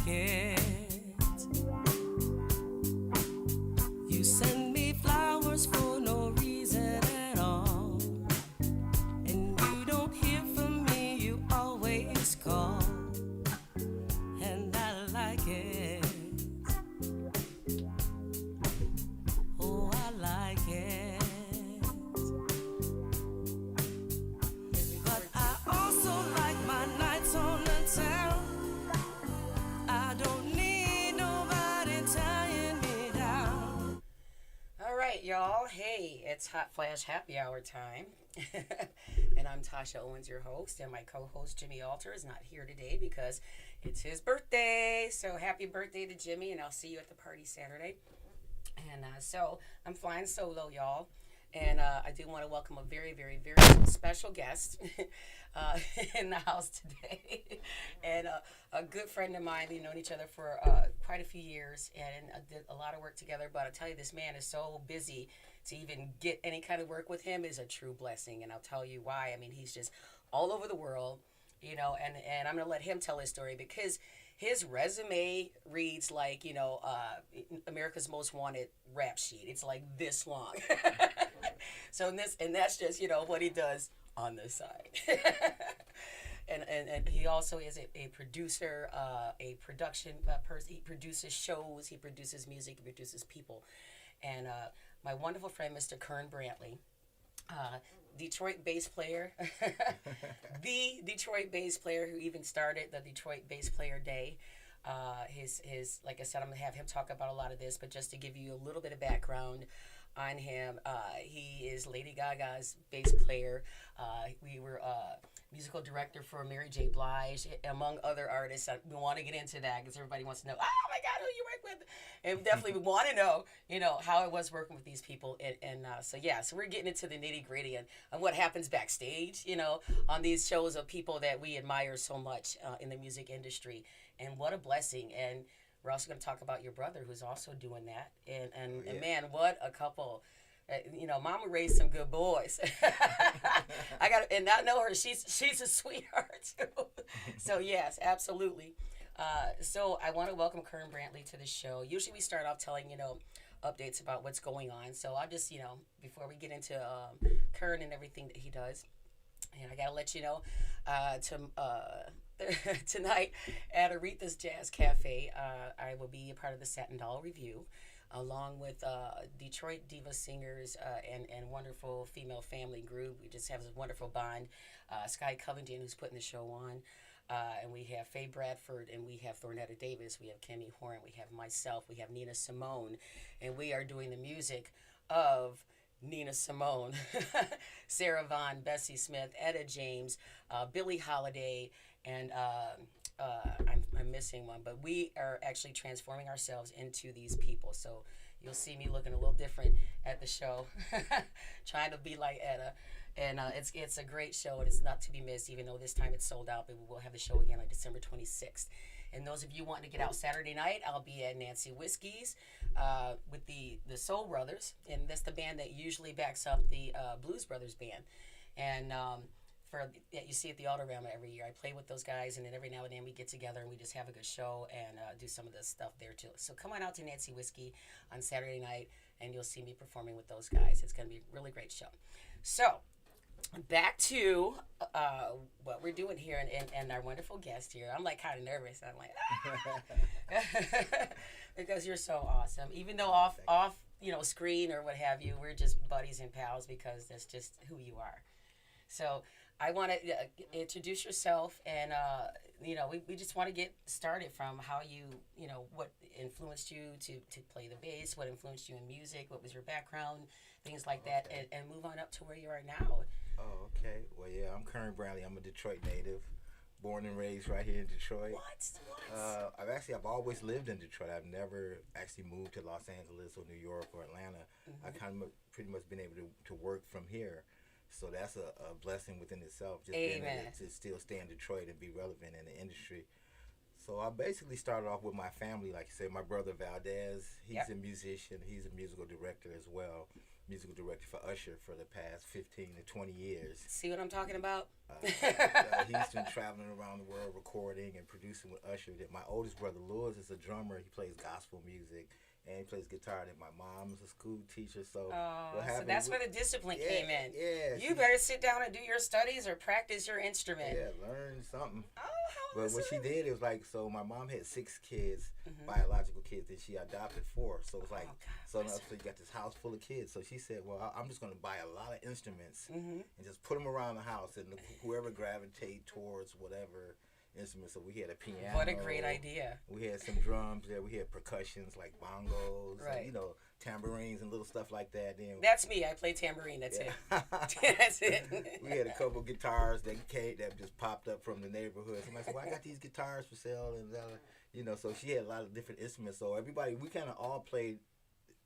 like it. You send me flowers for no reason at all. And you don't hear from me, you always call. And I like it. Oh, I like it. But I also like my nights on the town. I don't need nobody tying me down. All right, y'all. Hey, it's Hot Flash Happy Hour time. And I'm Tasha Owens, your host, and my co-host Jimmy Alter is not here today because it's his birthday. So happy birthday to Jimmy, and I'll see you at the party Saturday. And so I'm flying solo, y'all. And I do want to welcome a very, very, very special guest uh, in the house today. And a good friend of mine. We've known each other for quite a few years and did a lot of work together. But I'll tell you, this man is so busy to even get any kind of work with him is a true blessing. And I'll tell you why. I mean, he's just all over the world, and I'm going to let him tell his story because his resume reads like, America's Most Wanted rap sheet. It's like this long. And that's just, what he does on the side. And he also is a producer, a production person. He produces shows, he produces music, he produces people. And my wonderful friend, Mr. Kern Brantley, Detroit bass player, the Detroit bass player who even started the Detroit Bass Player Day. His like I said, I'm gonna have him talk about a lot of this, but just to give you a little bit of background on him, he is Lady Gaga's bass player. We were musical director for Mary J. Blige, among other artists. We want to get into that because everybody wants to know, oh my God, who you work with? And definitely we want to know, how it was working with these people. So we're getting into the nitty gritty and what happens backstage, on these shows of people that we admire so much in the music industry. And what a blessing. And we're also going to talk about your brother who's also doing that. And man, what a couple. Mama raised some good boys. I know her. She's a sweetheart too. So yes, absolutely. So I want to welcome Kern Brantley to the show. Usually we start off telling updates about what's going on. So I'll just before we get into Kern and everything that he does, and I gotta let you know, tonight at Aretha's Jazz Cafe, I will be a part of the Satin Doll Review, along with Detroit diva singers and wonderful female family group. We just have this wonderful bond. Sky Covington, who's putting the show on. And we have Faye Bradford, and we have Thornetta Davis, we have Kenny Horn, we have myself, we have Nina Simone, and we are doing the music of Nina Simone, Sarah Vaughan, Bessie Smith, Etta James, Billie Holiday, and I'm missing one, but we are actually transforming ourselves into these people. So you'll see me looking a little different at the show, trying to be like Etta. And it's a great show, and it's not to be missed, even though this time it's sold out. But we will have the show again on December 26th. And those of you wanting to get out Saturday night, I'll be at Nancy Whiskey's with the Soul Brothers. And that's the band that usually backs up the Blues Brothers band. And you see at the Autorama every year. I play with those guys, and then every now and then we get together and we just have a good show and do some of the stuff there too. So come on out to Nancy Whiskey on Saturday night, and you'll see me performing with those guys. It's going to be a really great show. So back to what we're doing here and our wonderful guest here. I'm like kind of nervous. I'm like, because you're so awesome. Even though off screen or what have you, we're just buddies and pals because that's just who you are. So I want to introduce yourself, and we just want to get started from how what influenced you to play the bass, what influenced you in music, what was your background, things like that, and move on up to where you are now. Oh, okay. Well, yeah, I'm Kern Brantley. I'm a Detroit native, born and raised right here in Detroit. What? I've always lived in Detroit. I've never actually moved to Los Angeles or New York or Atlanta. Mm-hmm. I kind of pretty much been able to work from here. So that's a blessing within itself, just Amen. being able to still stay in Detroit and be relevant in the industry. So I basically started off with my family, like you said. My brother Valdez, he's Yep. a musician. He's a musical director as well. Musical director for Usher for the past 15 to 20 years. See what I'm talking about? He's been traveling around the world recording and producing with Usher. My oldest brother Lewis is a drummer. He plays gospel music and he plays guitar. And my mom's a school teacher. So what So happened? that's where the discipline came in. Yeah. You better sit down and do your studies or practice your instrument. Yeah, learn something. Oh, how But what she awesome. did, it was like, so my mom had 6 kids, biological kids, and she adopted 4. So it's like, Oh, God so, bless her. so you got this house full of kids. So she said, well, I'm just going to buy a lot of instruments and just put them around the house, and whoever gravitate towards whatever instrument. So we had a piano. What a great idea. We had some drums there. We had percussions like bongos, Right. and, tambourines and little stuff like that. Then That's me. I play tambourine. That's it. That's it. we had a couple guitars that just popped up from the neighborhood. Somebody said, "Well, I got these guitars for sale," and so she had a lot of different instruments. So everybody, we kind of all played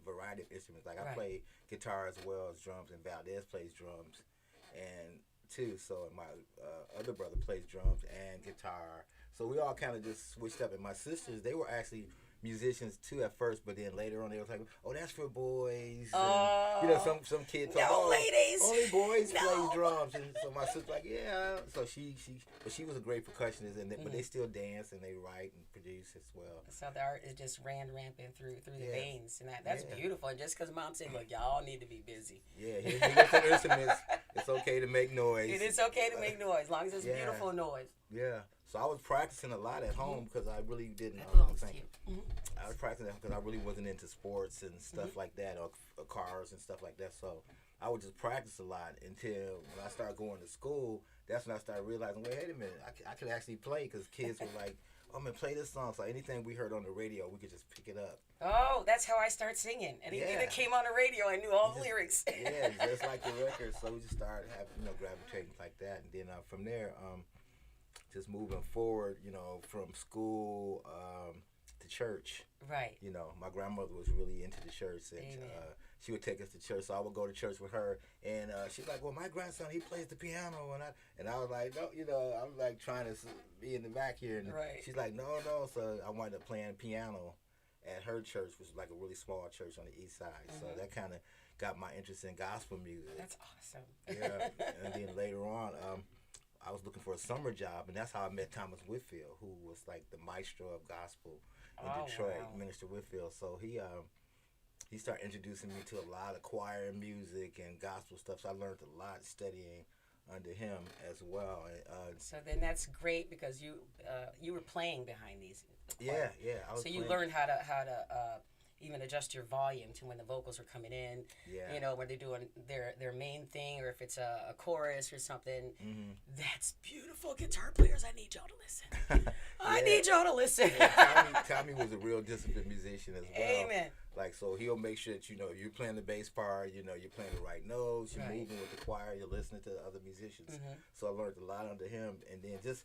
variety of instruments. Like I Right. play guitar as well as drums, and Valdez plays drums, and too. So my other brother plays drums and guitar. So we all kind of just switched up. And my sisters, they were actually musicians too at first, but then later on they was like, "Oh, that's for boys." And, some kids No, thought, "Oh, ladies. only boys No. play drums." And so my sister's like, "Yeah." So she was a great percussionist, but they still dance and they write and produce as well. So the art is just ran rampant through the Yeah. veins, and that's Yeah. beautiful. And just because Mom said, "Look, y'all need to be busy," Yeah, he got some instruments. It's okay to make noise. it is okay to make noise, as long as it's Yeah. beautiful noise. Yeah. So I was practicing a lot at home because I really didn't. That belongs to you. I was practicing because I really wasn't into sports and stuff like that, or cars and stuff like that. So I would just practice a lot until when I started going to school. That's when I started realizing, wait a minute, I could actually play, because kids were like, "Oh man, play this song." So anything we heard on the radio, we could just pick it up. Oh, that's how I started singing. Anything Yeah. that came on the radio, I knew all the Just- lyrics. Yeah, just like the record. So we just started having, gravitating like that, and then from there, just moving forward, from school to church. Right. My grandmother was really into the church, and Amen. she would take us to church. So I would go to church with her, and she's like, "Well, my grandson, he plays the piano," and I was like, "No," I'm like trying to be in the back here, and Right. she's like, "No." So I wound up playing piano at her church, which was like a really small church on the east side. So that kind of got my interest in gospel music. That's awesome. Yeah, and then later on, I was looking for a summer job, and that's how I met Thomas Whitfield, who was like the maestro of gospel in Oh, Detroit, wow. Minister Whitfield. So he started introducing me to a lot of choir music and gospel stuff. So I learned a lot studying under him as well. So then that's great because you were playing behind these. Yeah. I was So you playing- learned how to even adjust your volume to when the vocals are coming in. Yeah. When they're doing their main thing, or if it's a chorus or something. Mm-hmm. That's beautiful. Guitar players, I need y'all to listen. I need y'all to listen. Tommy was a real disciplined musician as well. Amen. Like, so he'll make sure that, you're playing the bass part, you're playing the right notes, you're Right. moving with the choir, you're listening to the other musicians. Mm-hmm. So I learned a lot under him. And then just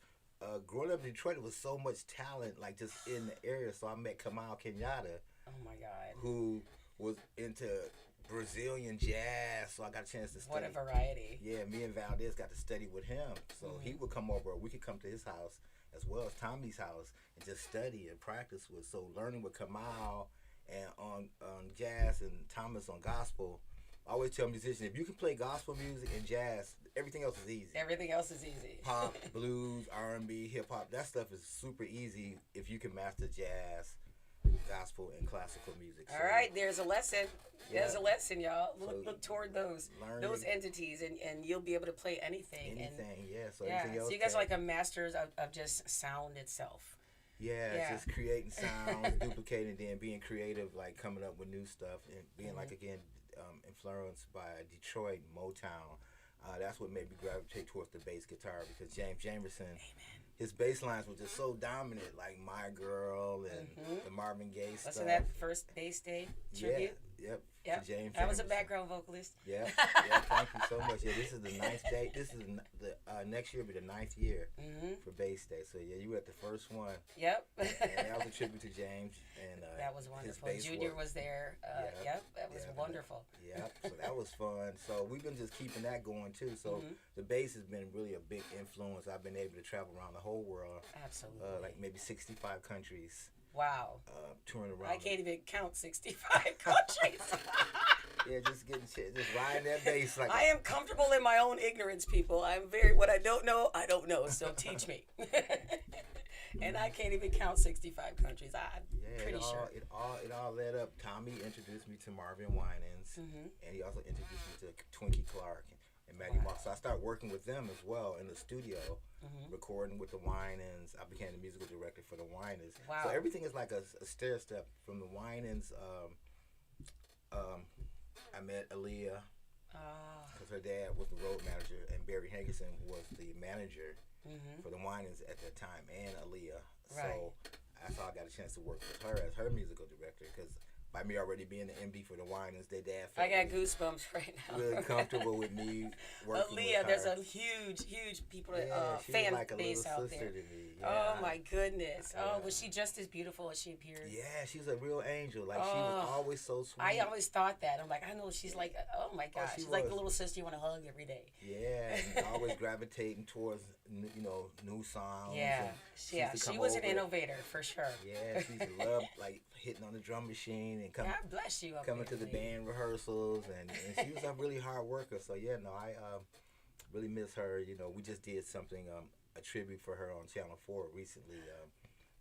growing up in Detroit, there was so much talent, like just in the area. So I met Kamal Kenyatta, Oh my God. who was into Brazilian jazz. So I got a chance to study. What a variety. Yeah, me and Valdez got to study with him. So he would come over, or we could come to his house as well as Tommy's house and just study and practice with. So learning with Kamal and on jazz and Thomas on gospel. I always tell musicians, if you can play gospel music and jazz, everything else is easy. Everything else is easy. Pop, blues, R&B, hip hop, that stuff is super easy if you can master jazz, gospel, and classical music. All right, there's a lesson. There's Yeah. a lesson, y'all. Look, So look toward those learning- entities, and you'll be able to play anything. Anything, yeah. So Yeah, everything else. so you guys can- are like a masters of just sound itself. Yeah, Yeah. just creating sounds, duplicating, then being creative, like coming up with new stuff, and being like again influenced by Detroit Motown. That's what made me gravitate towards the bass guitar, because James Jamerson, his bass lines were just so dominant, like "My Girl" and the Marvin Gaye stuff. Wasn't that first Bass Day tribute? Yep. Yeah, To James I was a Jamerson. background vocalist. Yeah, thank you so much. Yeah, this is the 9th day. This is the next year will be the 9th year for Bass Day. So yeah, you were at the first one, Yep. and that was a tribute to James. And That was his wonderful. bass Junior work. was there. Yeah. Yep, that was Yeah, wonderful. Yeah, so that was fun. So we've been just keeping that going too. So the bass has been really a big influence. I've been able to travel around the whole world. Absolutely. Like maybe 65 countries. Wow. Touring around. I can't even count 65 countries. Yeah, just getting shit, just riding that bass like. I am comfortable in my own ignorance, people. I'm very, what I don't know, so teach me. And I can't even count 65 countries. I'm pretty sure. It all led up. Tommy introduced me to Marvin Winans, and he also introduced me to Twinkie Clark and Maggie Moss. So I started working with them as well in the studio, recording with the Winans. I became the musical director for the Winans. Wow. So everything is like a stair step from the Winans. I met Aaliyah because her dad was the road manager, and Barry Hankerson was the manager for the Winans at that time, and Aaliyah. Right. So that's how I got a chance to work with her as her musical director, because by me already being the MD for the Winans, their dad felt I got goosebumps right now. really comfortable with me working Aaliyah, with her. there's a huge people, she fan was like a base little out sister there. to me. Oh Yeah. my goodness. Oh, Yeah. was she just as beautiful as she appeared? Yeah, she was a real angel. Like she was always so sweet. I always thought that. I'm like, I know she's like, oh my gosh, she she's like was. the little sister you want to hug every day. Yeah, and always gravitating towards new sounds. Yeah, and used to she come was an over. innovator for sure. Yeah, she used to love like hitting on the drum machine and God bless you. coming to the band rehearsals, and she was a really hard worker. So yeah, no, I really miss her. We just did something a tribute for her on Channel 4 recently.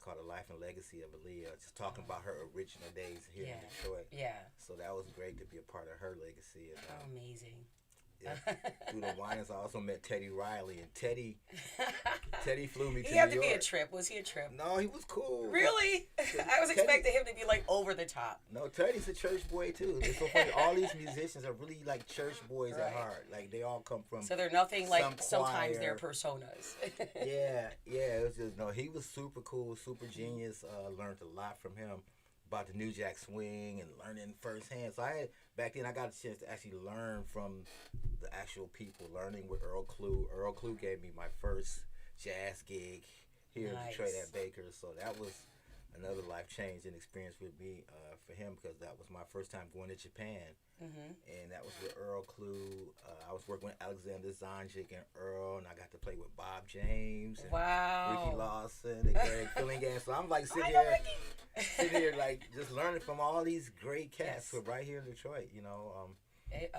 Called The Life and Legacy of Aaliyah, just talking about her original days here in Detroit. Yeah. So that was great to be a part of her legacy. And, Amazing. yeah, through the Winans, I also met Teddy Riley, and Teddy flew me to He had New to be a York. trip. Was he a trip? No, he was cool. Really? I was Teddy- expecting him to be like over the top. No, Teddy's a church boy too. It's so funny. All these musicians are really like church boys Right. at heart. Like they all come from. So they're nothing like some sometimes choir. they're personas. Yeah. It was just he was super cool, super genius. Learned a lot from him about the New Jack Swing and learning firsthand. So back then I got a chance to actually learn from the actual people. Learning with Earl Klugh. Earl Klugh gave me my first jazz gig here in Detroit at Baker's. So that was another life-changing experience with me for him, because that was my first time going to Japan. And that was with Earl Klugh. I was working with Alexander Zonjic and Earl, and I got to play with Bob James and Wow. Ricky Lawson and Greg Fillingham. So I'm like sitting here like just learning from all these great cats who are right here in Detroit.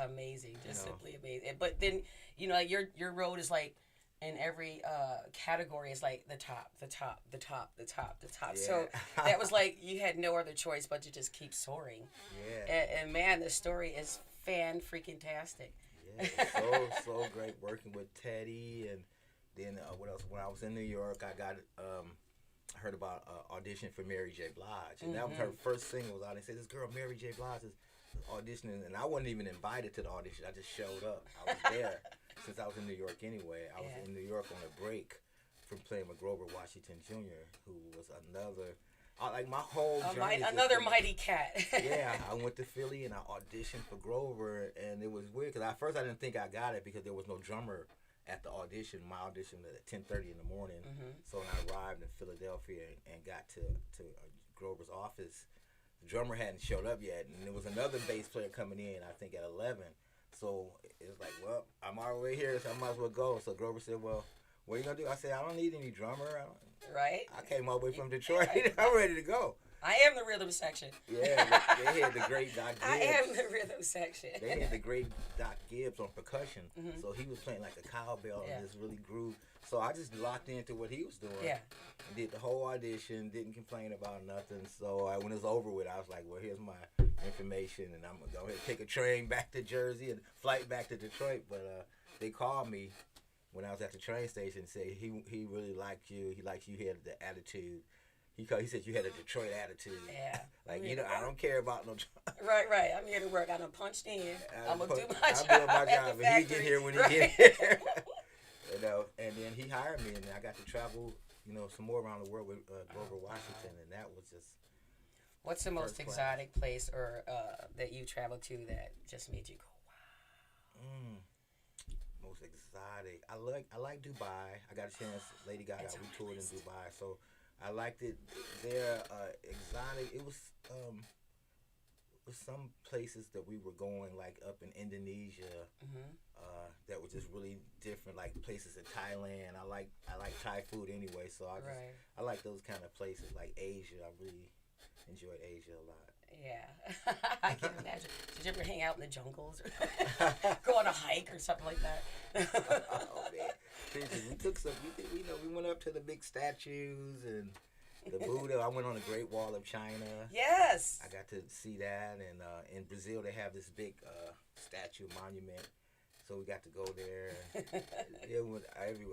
Amazing, just simply amazing. But then, your road is like in every category is like the top. Yeah. So that was like you had no other choice but to just keep soaring. Yeah. And man, the story is fan-freaking-tastic. Yeah, so great working with Teddy, and then what else? When I was in New York, I got heard about audition for Mary J. Blige, and that was her first single. Was out. They said this girl Mary J. Blige is auditioning, and I wasn't even invited to the audition. I just showed up. I was there since I was in New York anyway. I was in New York on a break from playing with Grover Washington Jr., who was another. Like my whole journey. Another mighty cat. Yeah, I went to Philly and I auditioned for Grover, and it was weird because at first I didn't think I got it because there was no drummer at the audition. My audition was at 10:30 in the morning. So when I arrived in Philadelphia and got to Grover's office, the drummer hadn't showed up yet, and there was another bass player coming in, I think at 11. So it was like, well, I'm already here, so I might as well go. So Grover said, well, what are you going to do? I said, I don't need any drummer. Right? I came all the way from Detroit. I'm ready to go. I am the rhythm section. Yeah, they had the great Doc Gibbs. I am the rhythm section. They had the great Doc Gibbs on percussion. So he was playing like a cowbell and this really groove. So I just locked into what he was doing. Yeah. Did the whole audition, didn't complain about nothing. So when it was over with, I was like, well, here's my information, and I'm going to go ahead and take a train back to Jersey and flight back to Detroit. But they called me when I was at the train station and said he really liked you. He liked you had the attitude. He said you had a Detroit attitude. Yeah. Like, I don't care about no job. Right. I'm here to work. I done punched in. I'm going to do my job. I'm doing my at job. the And he factory. get here when he Right. get here. And then he hired me, and I got to travel, some more around the world with Grover Washington, and that was just. What's the most first class. exotic place or that you traveled to that just made you go, wow? Most exotic. I like Dubai. I got a chance. Lady Gaga. It's We on my toured in list. Dubai, so I liked it there. Exotic. It was was some places that we were going, like up in Indonesia, that were just really different, like places in Thailand. I like Thai food anyway, so I like those kind of places, like Asia. I really enjoyed Asia a lot. Yeah, I can imagine. Did you ever hang out in the jungles or go on a hike or something like that? Oh man, we took some. We went up to the big statues and the Buddha. I went on the Great Wall of China. Yes. I got to see that, and in Brazil they have this big statue monument. So we got to go there. It was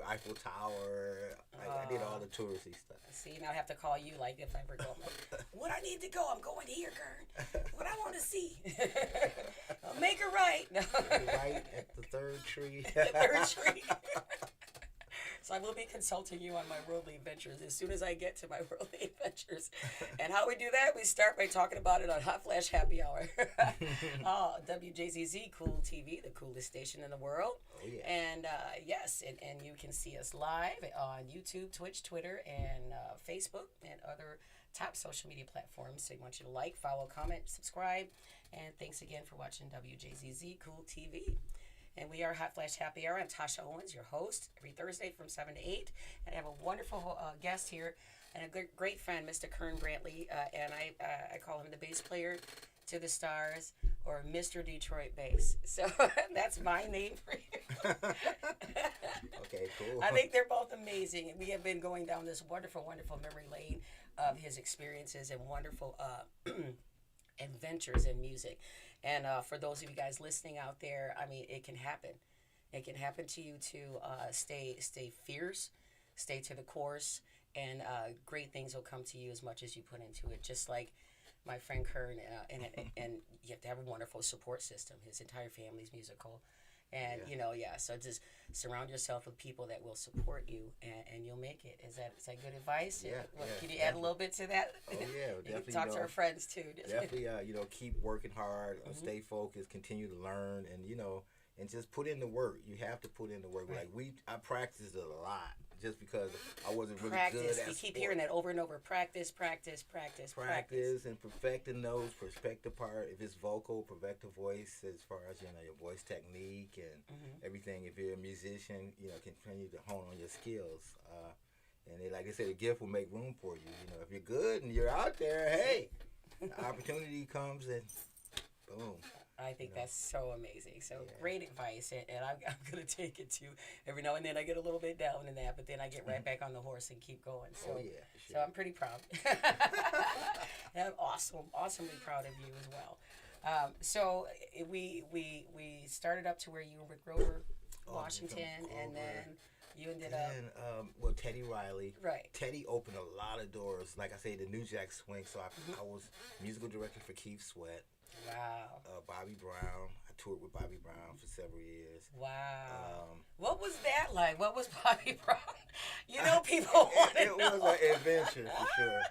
Eiffel Tower. I did all the touristy stuff. See, now I have to call you, like, if I ever go. What I need to go? I'm going here, Kern. What I want to see. Make it right. Right at the third tree. The third tree. So I will be consulting you on my worldly adventures as soon as I get to my worldly adventures. And how we do that, we start by talking about it on Hot Flash Happy Hour. WJZZ Cool TV, the coolest station in the world. Oh, yeah. And yes, and you can see us live on YouTube, Twitch, Twitter, and Facebook, and other top social media platforms. So we want you to like, follow, comment, subscribe. And thanks again for watching WJZZ Cool TV. And we are Hot Flash Happy Hour. I'm Tasha Owens, your host, every Thursday from 7 to 8. And I have a wonderful guest here and a great friend, Mr. Kern Brantley. And I call him the bass player to the stars, or Mr. Detroit Bass. So that's my name for you. Okay, cool. I think they're both amazing. We have been going down this wonderful, wonderful memory lane of his experiences and wonderful adventures in music. And for those of you guys listening out there, I mean, it can happen. It can happen to you to stay fierce, stay to the course, and great things will come to you as much as you put into it. Just like my friend Kern, and you have to have a wonderful support system. His entire family's musical. And, so just surround yourself with people that will support you, and you'll make it. Is that good advice? Yeah. Can you add a little bit to that? Oh, yeah, definitely. Talk to our friends, too. Definitely, keep working hard, stay focused, continue to learn, and just put in the work. You have to put in the work. Right. Like, I practiced it a lot just because I wasn't really Practice. good at We keep sport. hearing that over and over. Practice. Practice and perfecting those, perfect the part. If it's vocal, perfect the voice as far as your voice technique and everything. If you're a musician, continue to hone on your skills. And like I said, a gift will make room for you. If you're good and you're out there, hey, the opportunity comes and boom. I think that's so amazing. So great advice, and I'm going to take it too. Every now and then I get a little bit down in that, but then I get right back on the horse and keep going. So, for sure. So I'm pretty proud. And I'm awesomely proud of you as well. So we started up to where you were with Grover, Washington, and then you ended up. Well, Teddy Riley. Right. Teddy opened a lot of doors. Like I say, the New Jack Swing. So I was musical director for Keith Sweat. Wow. Bobby Brown. I toured with Bobby Brown for several years. Wow. What was that like? What was Bobby Brown? People want to know. It was an adventure for sure.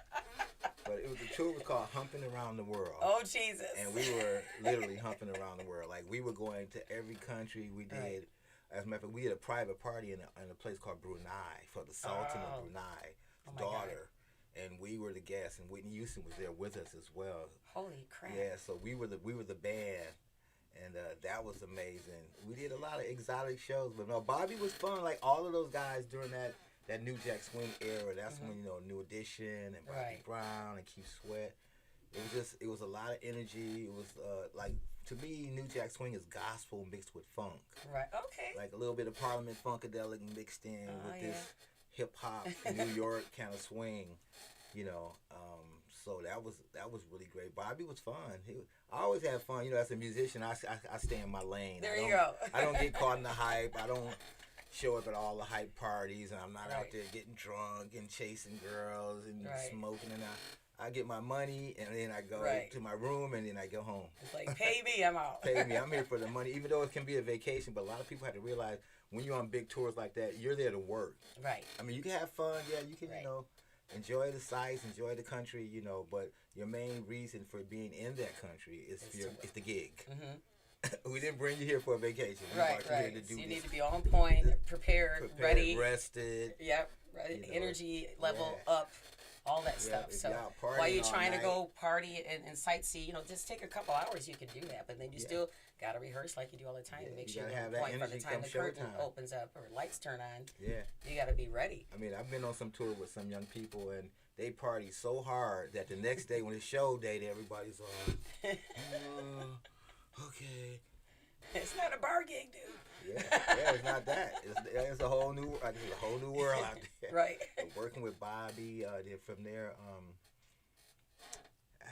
But the tour was called Humping Around the World. Oh, Jesus. And we were literally humping around the world. Like, we were going to every country. We did. Right. As a matter of fact, we had a private party in a place called Brunei for the Sultan of Brunei's daughter. God. And we were the guests, and Whitney Houston was there with us as well. Holy crap! Yeah, so we were the band, and that was amazing. We did a lot of exotic shows, but no, Bobby was fun. Like, all of those guys during that New Jack Swing era. That's when New Edition and Bobby Brown and Keith Sweat. It was a lot of energy. It was like, to me, New Jack Swing is gospel mixed with funk. Right. Okay. Like a little bit of Parliament Funkadelic mixed in with this hip hop New York kind of swing. So that was really great. Bobby was fun. I always have fun. As a musician, I stay in my lane. There you go. I don't get caught in the hype. I don't show up at all the hype parties, and I'm not out there getting drunk and chasing girls and smoking. And I get my money, and then I go to my room, and then I go home. It's like, pay me, I'm out. Pay me. I'm here for the money, even though it can be a vacation. But a lot of people have to realize when you're on big tours like that, you're there to work. Right. I mean, you can have fun. Yeah, you can, enjoy the sights, enjoy the country, but your main reason for being in that country is the gig. Mm-hmm. We didn't bring you here for a vacation. We brought you here to do so you this. need to be on point, prepared, ready. Rested. Yep. Right. Energy level up. all that Yeah, stuff. if So y'all while partying you're all trying to night. go party and sightsee, just take a couple hours. You can do that, but then you Yeah. still gotta rehearse like you do all the time. Yeah, Make you sure gotta you're have on that point from the energy time come the curtain showtime. opens up or lights turn on. Yeah. You gotta be ready. I mean, I've been on some tour with some young people, and they party so hard that the next day when it's show day, everybody's on. Okay. It's not a bar gig, dude. Yeah, it's not that. It's a whole new, it's a whole new world out there. Right. And working with Bobby, then from there,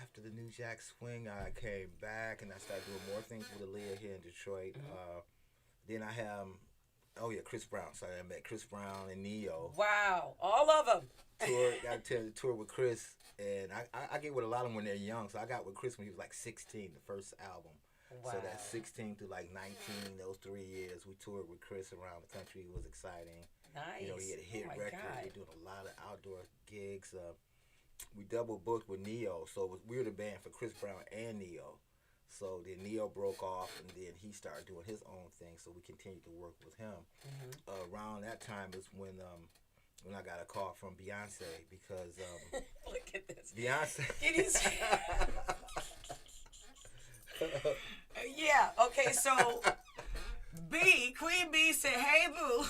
after the New Jack Swing, I came back and I started doing more things with Aaliyah here in Detroit. Then I have, Chris Brown. Sorry, I met Chris Brown and Neo. Wow, all of them. Got to tour with Chris, and I get with a lot of them when they're young. So I got with Chris when he was like 16, the first album. Wow. So that's 16 to like 19, those 3 years we toured with Chris around the country. It was exciting. Nice. He had a hit Oh my record. God. We're doing a lot of outdoor gigs. We double booked with Neo, so we were the band for Chris Brown and Neo. So then Neo broke off, and then he started doing his own thing. So we continued to work with him. Around that time is when I got a call from Beyonce because Look at this. Beyonce. It is. Yeah. Okay. So, Queen B said, "Hey, boo."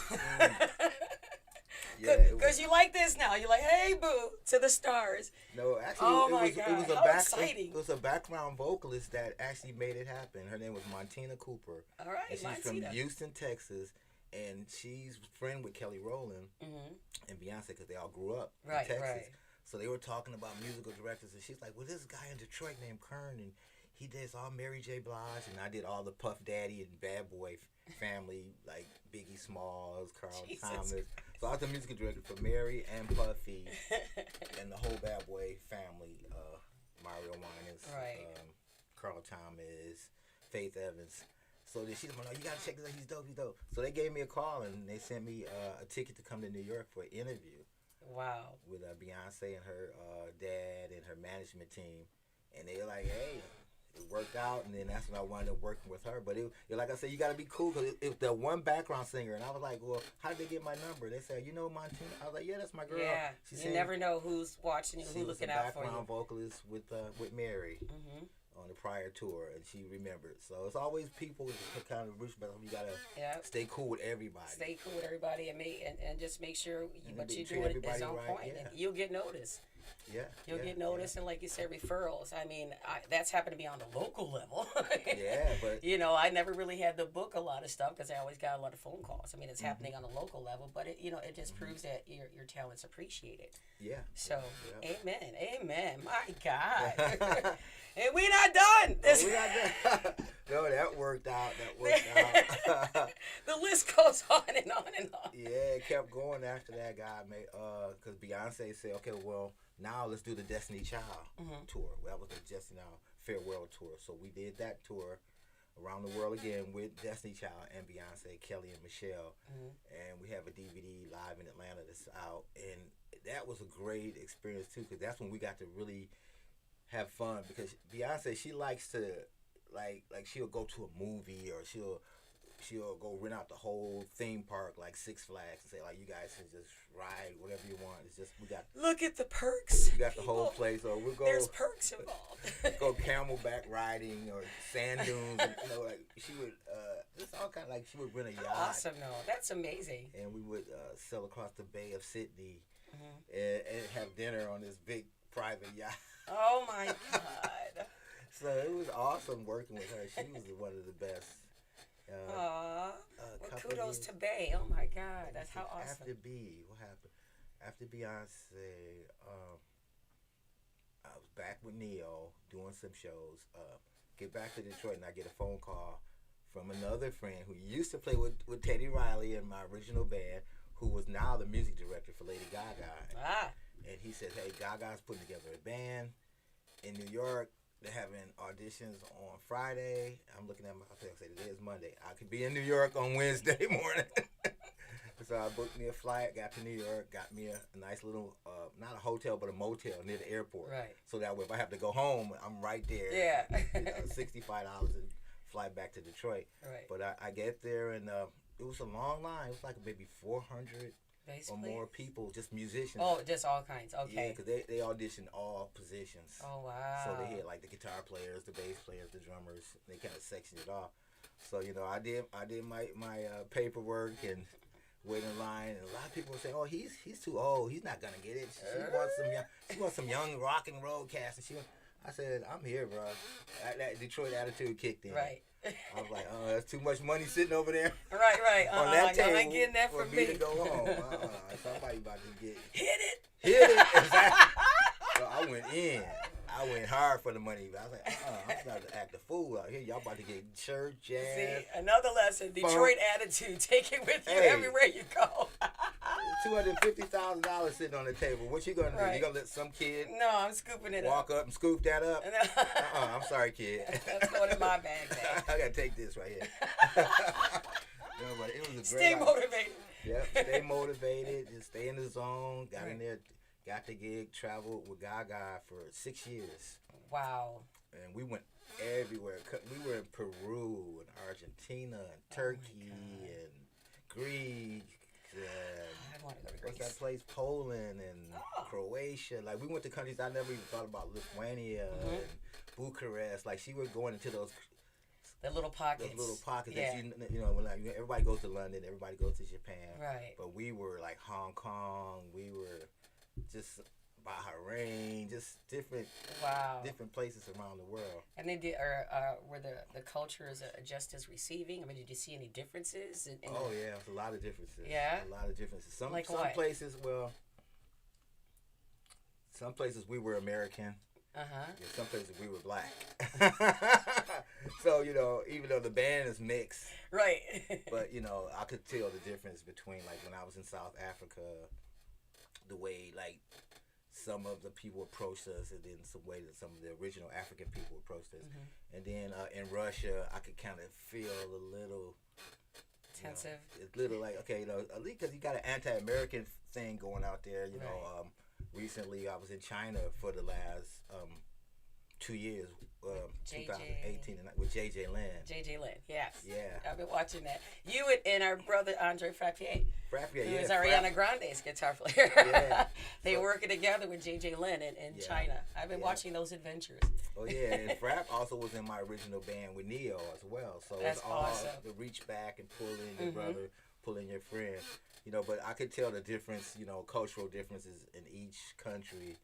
Yeah, it was- Because you like this now. You're like, "Hey, boo," to the stars. No, actually, Oh it my was God, a how exciting. It was a background vocalist that actually made it happen. Her name was Montina Cooper. All right, And she's Montina. from Houston, Texas, and she's friend with Kelly Rowland and Beyonce because they all grew up Right, in Texas. right. So they were talking about musical directors, and she's like, "Well, this guy in Detroit named Kern, and he did all Mary J. Blige, and I did all the Puff Daddy and Bad Boy family, like Biggie Smalls, Carl Jesus Thomas." Christ. So I was the musical director for Mary and Puffy and the whole Bad Boy family. Mario Winans, Right. Carl Thomas, Faith Evans. So then she's like, "No, you gotta check this out. He's dope. He's dope." So they gave me a call and they sent me a ticket to come to New York for an interview Wow. with Beyonce and her dad and her management team, and they were like, "Hey." It worked out, and then that's when I wound up working with her. But like I said, you got to be cool because it was the one background singer, and I was like, "Well, how did they get my number?" They said, Montina." I was like, "Yeah, that's my girl." Yeah. She You said never know who's watching you, she who's was looking a out for background you. vocalist with Mary on the prior tour, and she remembered. So it's always people that kind of reach, but you gotta Yeah. stay cool with everybody. Stay cool with everybody and just make sure what you're treat doing is everybody on right, point. yeah. And you'll get noticed. Yeah, You'll yeah, get noticed, and like you said, referrals. I mean, that's happened to be on the local level. Yeah, but I never really had to book a lot of stuff because I always got a lot of phone calls. I mean, it's happening on the local level, but it just proves that your talent's appreciated. yeah. So, yeah. amen. My God. And we're not done. This, We got that. No, that worked out. the list goes on and on and on. Yeah, it kept going after that guy made because Beyonce said, "Okay, well now let's do the Destiny Child tour." Well, that was the Destiny Child farewell tour. So we did that tour around the world again with Destiny Child and Beyonce, Kelly and Michelle, and we have a DVD live in Atlanta that's out, and that was a great experience too because that's when we got to really have fun because Beyonce, she likes to like she'll go to a movie or she'll go rent out the whole theme park like Six Flags and say like, "You guys can just ride whatever you want." It's just we got Look at the perks. the whole place, or we'll go There's perks involved. go camelback riding or sand dunes. And, like she would just all kind of like she would rent a yacht. Awesome, no, that's amazing. And we would sail across the Bay of Sydney and have dinner on this big private yacht. Oh my God. So it was awesome working with her. She was one of the best. Aw. Well, couple kudos years. to Bay. Oh my God, that's how awesome. After B, what happened? After Beyonce, I was back with Neo doing some shows. Get back to Detroit, and I get a phone call from another friend who used to play with Teddy Riley in my original band, who was now the music director for Lady Gaga. Ah. And he said, "Hey, Gaga's putting together a band in New York. They're having auditions on Friday." I'm looking at my phone. I said, "Today is Monday. I could be in New York on Wednesday morning." So I booked me a flight, got to New York, got me a nice little, not a hotel, but a motel near the airport. Right. So that way, if I have to go home, I'm right there. Yeah. $65 and fly back to Detroit. Right. But I get there, and it was a long line. It was like maybe 400 Bass or players? more people, just musicians. Oh, just all kinds. Yeah, Okay. because they auditioned all positions. Oh, wow. So they had like the guitar players, the bass players, the drummers. They kind of sectioned it off. So I did my paperwork and wait in line, and a lot of people were saying, "Oh, he's too old. He's not gonna get it." She wants some young rock and roll cast, and I said, "I'm here, bro." That Detroit attitude kicked in. Right. I was like, "Oh, that's too much money sitting over there Right. on that table I ain't getting that for from me me. to go home." Somebody about to get Hit it. hit it. Exactly. So I went in. I went hard for the money, but I was like, I'm about to act a fool out here. Y'all about to get church, jazz. See, another lesson. Detroit attitude. Take it with you Hey. everywhere you go. $250,000 sitting on the table. What you gonna do? Right. You gonna let some kid No, I'm scooping it walk up and scoop that up? I'm sorry, kid. That's going in my bag. I gotta take this right here. No, but it was a great Stay idea. motivated. Yep, stay motivated. Just stay in the zone. Got in there, got the gig. Traveled with Gaga for 6 years, Wow. and we went everywhere. We were in Peru and Argentina and Turkey and Greece and I want to go to what's Greece. that place? Poland and Croatia. Like we went to countries I never even thought about. Lithuania and Bucharest. Like she was going into those The little pockets. pockets Yeah. that when like, everybody goes to London, everybody goes to Japan. Right. But we were like Hong Kong. We were just Bahrain. Just different Wow. places around the world. And then were the cultures just as receiving? I mean, did you see any differences? Oh yeah, there's a lot of differences. Yeah? A lot of differences. Some Like some what? places, well, some places we were American. Uh-huh. In some places we were black. So, even though the band is mixed, Right. but, I could tell the difference between, like, when I was in South Africa, the way, like, some of the people approached us, and then some way that some of the original African people approached us. And then in Russia, I could kind of feel a little... Intensive. It's little like, okay, at least because you got an anti-American thing going out there, recently I was in China for the last 2 years, 2018, with JJ Lin. JJ Lin, yes. Yeah. I've been watching that. You and our brother Andre Frappier. Frappier, Who yeah. is Ariana Grande's guitar player. Yeah. They working together with JJ Lin in Yeah. China. I've been Yeah. watching those adventures. Oh yeah, and Frap also was in my original band with Neo as well. So That's it's all awesome. the reach back and pull in your brother, pull in your friend. But I could tell the difference, cultural differences in each country,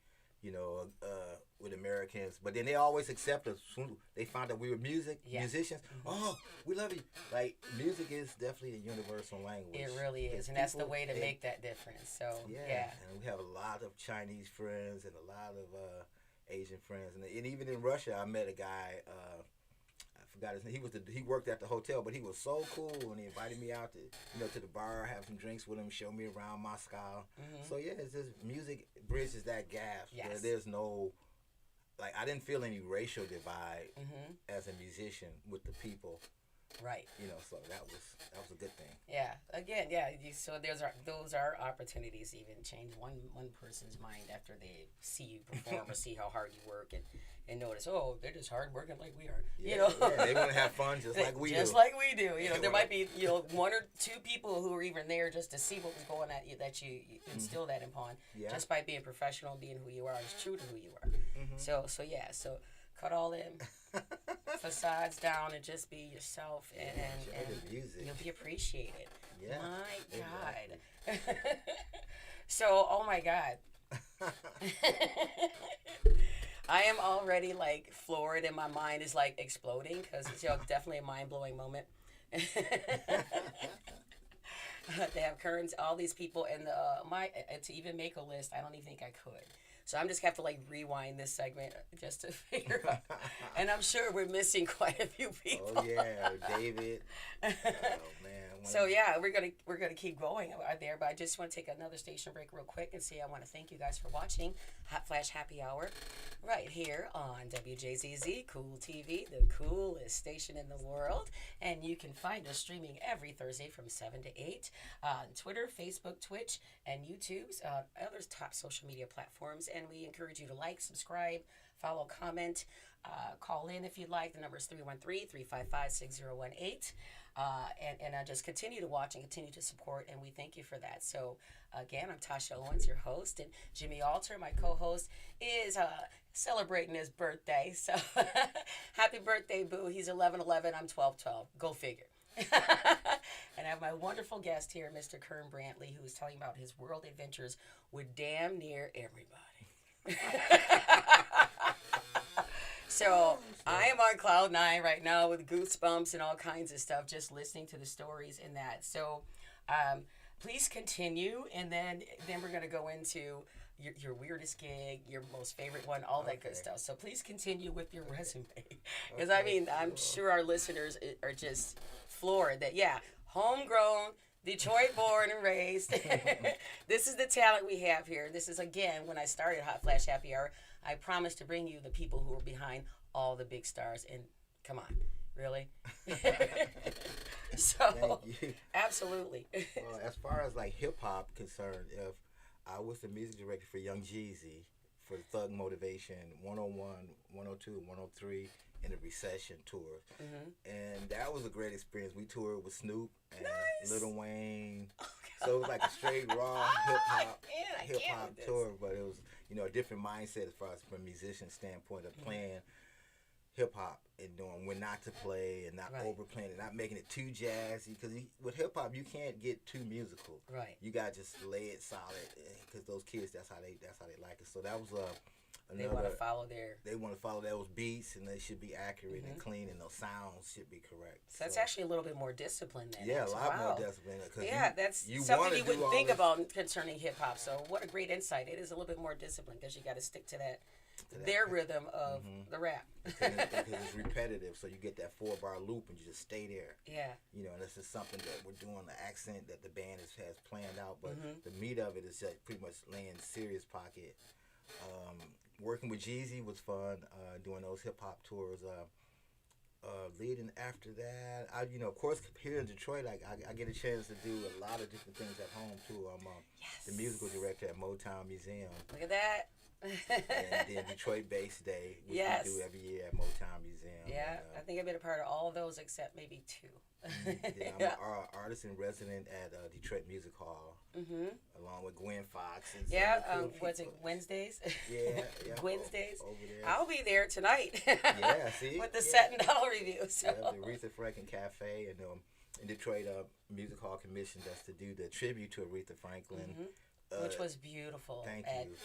with Americans. But then they always accept us. Soon they found that we were musicians. Oh, we love you. Like, music is definitely a universal language. It really is. And that's the way to make that difference. So, yeah. And we have a lot of Chinese friends and a lot of Asian friends. And even in Russia, I met a guy, I forgot his name. He worked at the hotel, but he was so cool, and he invited me out to the bar, have some drinks with him, show me around Moscow. So yeah, it's just music bridges that gap. Yes. Where there's no, like, I didn't feel any racial divide as a musician with the people. Right. So that was a good thing. Yeah. Again, yeah. So those are opportunities to even change one person's mind after they see you perform or see how hard you work and notice, oh, they're just hard working like we are. Yeah, they want to have fun just like we do. Just like we do. There might be one or two people who are even there just to see what was going at you, that you instill that upon. Yeah. Just by being professional and being who you are is true to who you are. So cut all them facades down and just be yourself, and the music. you'll be appreciated. Yeah, My God. So, oh my God. I am already like floored, and my mind is like exploding because it's definitely a mind-blowing moment. To have Kern's, all these people, and to even make a list, I don't even think I could. So I'm just gonna have to like rewind this segment just to figure out. And I'm sure we're missing quite a few people. Oh yeah, David. Oh man. So yeah, we're gonna keep going out there, but I just want to take another station break real quick and say I want to thank you guys for watching Hot Flash Happy Hour, right here on WJZZ Cool TV, the coolest station in the world, and you can find us streaming every Thursday from 7 to 8 on Twitter, Facebook, Twitch, and YouTube's other top social media platforms. And we encourage you to like, subscribe, follow, comment. Call in if you'd like. The number is 313-355-6018. And just continue to watch and continue to support, and we thank you for that. So, again, I'm Tasha Owens, your host, and Jimmy Alter, my co-host, is celebrating his birthday. So, happy birthday, boo. He's 11/11, I'm 12/12. Go figure. And I have my wonderful guest here, Mr. Kern Brantley, who is telling about his world adventures with damn near everybody. So I am on cloud nine right now with goosebumps and all kinds of stuff, just listening to the stories and that. So please continue, and then we're going to go into your weirdest gig, your most favorite one, all that good stuff. So please continue with your resume. Because, I mean, I'm sure our listeners are just floored that, yeah, homegrown, Detroit born and raised. This is the talent we have here. This is, again, when I started Hot Flash Happy Hour, I promised to bring you the people who are behind all the big stars. And come on, really? So, Thank you. absolutely. Well, as far as like hip hop concerned, if I was the music director for Young Jeezy for Thug Motivation 101, 102, 103 in the Recession tour. And that was a great experience. We toured with Snoop and Lil Wayne. So it was like a straight raw hip hop tour, but it was, you know, a different mindset as far as from a musician standpoint of playing hip hop and knowing when not to play and not overplaying and not making it too jazzy, because with hip hop you can't get too musical. Right. You gotta just lay it solid, because those kids, that's how they like it. So that was They want to follow those beats, and they should be accurate and clean, and those sounds should be correct. So that's actually a little bit more discipline then. Yeah, a lot more discipline. That's something you wouldn't think about concerning hip hop. So what a great insight! It is a little bit more discipline because you got to stick to their rhythm of the rap. Because it's repetitive, so you get that 4-bar loop and you just stay there. Yeah. You know, and this is something that we're doing, the accent that the band has planned out, but the meat of it is just pretty much laying serious pocket. Working with Jeezy was fun, doing those hip hop tours. Leading after that, of course, here in Detroit, I get a chance to do a lot of different things at home too. I'm the musical director at Motown Museum. Look at that. And then Detroit Bass Day, which we do every year at Motown Museum. Yeah, and, I think I've been a part of all of those except maybe 2. I'm an artist in resident at Detroit Music Hall, along with Gwen Fox. And what's it, Wednesdays? Yeah. Wednesdays. Over there. I'll be there tonight. Yeah, see? With the Satin Doll review. So. Yeah, the Aretha Franklin Cafe, and in Detroit Music Hall commissioned us to do the tribute to Aretha Franklin. Which was beautiful. Thank you.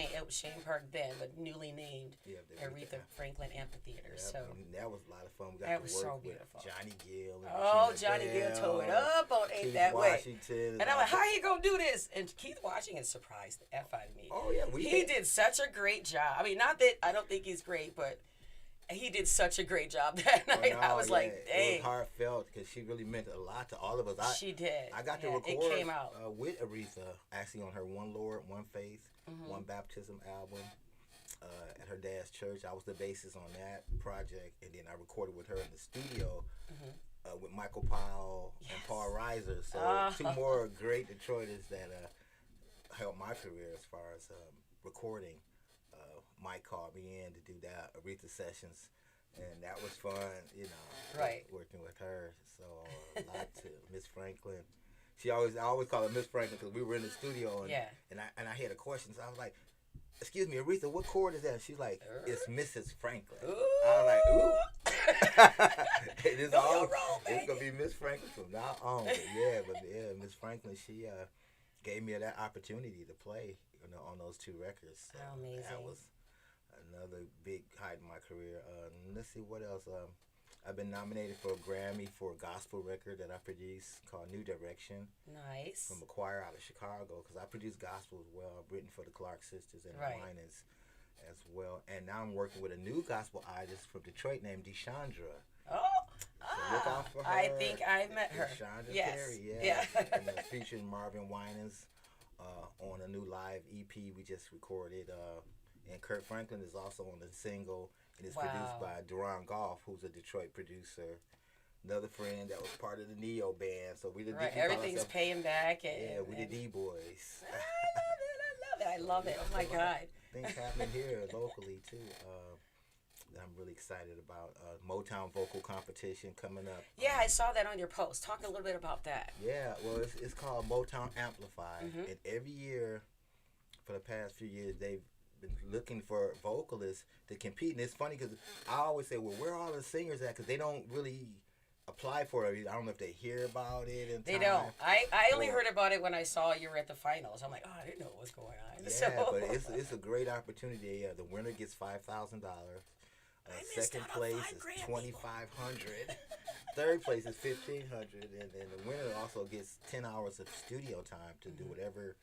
It was Shane Park then, but newly named Aretha Franklin Amphitheater. Yeah, so that was a lot of fun. We got that to was work so with beautiful. Johnny Gill. And Johnny Gill tore it up on Ain't Keith That Washington, Way. And I'm like, how he gonna do this? And Keith Washington surprised the F out of me. Oh, yeah. He did such a great job. I mean, not that I don't think he's great, but he did such a great job that night. I was like, dang. It was heartfelt because she really meant a lot to all of us. She did. I got to record it came out. With Aretha, actually on her One Lord, One Faith, One Baptism album at her dad's church. I was the bassist on that project, and then I recorded with her in the studio with Michael Powell and Paul Reiser. So 2 more great Detroiters that helped my career as far as recording. Mike called me in to do that Aretha sessions, and that was fun, working with her. So a lot to Miss Franklin. I always call her Miss Franklin because we were in the studio and I had a question. So I was like, "Excuse me, Aretha, what chord is that?" She's like, "It's Mrs. Franklin." I was like, "Ooh." It's gonna be Miss Franklin from now on. But Miss Franklin, she gave me that opportunity to play, on those 2 records. So how amazing! That was another big height in my career. Let's see what else. I've been nominated for a Grammy for a gospel record that I produced called New Direction. Nice. From a choir out of Chicago, because I produce gospel as well. I've written for the Clark Sisters and the Winans as well. And now I'm working with a new gospel artist from Detroit named Deshandra. So look out for her. I think I met her. Deshandra yes. Perry, yeah. And it's featuring Marvin Winans on a new live EP we just recorded. And Kurt Franklin is also on the single, and it's produced by Duran Goff, who's a Detroit producer. Another friend that was part of the Neo band. So we did everything's paying back. We did D-Boys. I love it. Oh my God. Things happening here locally too. I'm really excited about. Motown vocal competition coming up. Yeah, I saw that on your post. Talk a little bit about that. Yeah, well, it's called Motown Amplify, and every year for the past few years they've been looking for vocalists to compete. And it's funny because I always say, well, where are all the singers at? Because they don't really apply for it. I don't know if they hear about it in They time. don't. I only heard about it when I saw you were at the finals. I'm like, oh, I didn't know what was going on. Yeah, So, but it's a great opportunity. Yeah, the winner gets $5,000. Second out on place $5 is grand, $2,500. Third place is $1,500, and then the winner also gets 10 hours of studio time to do whatever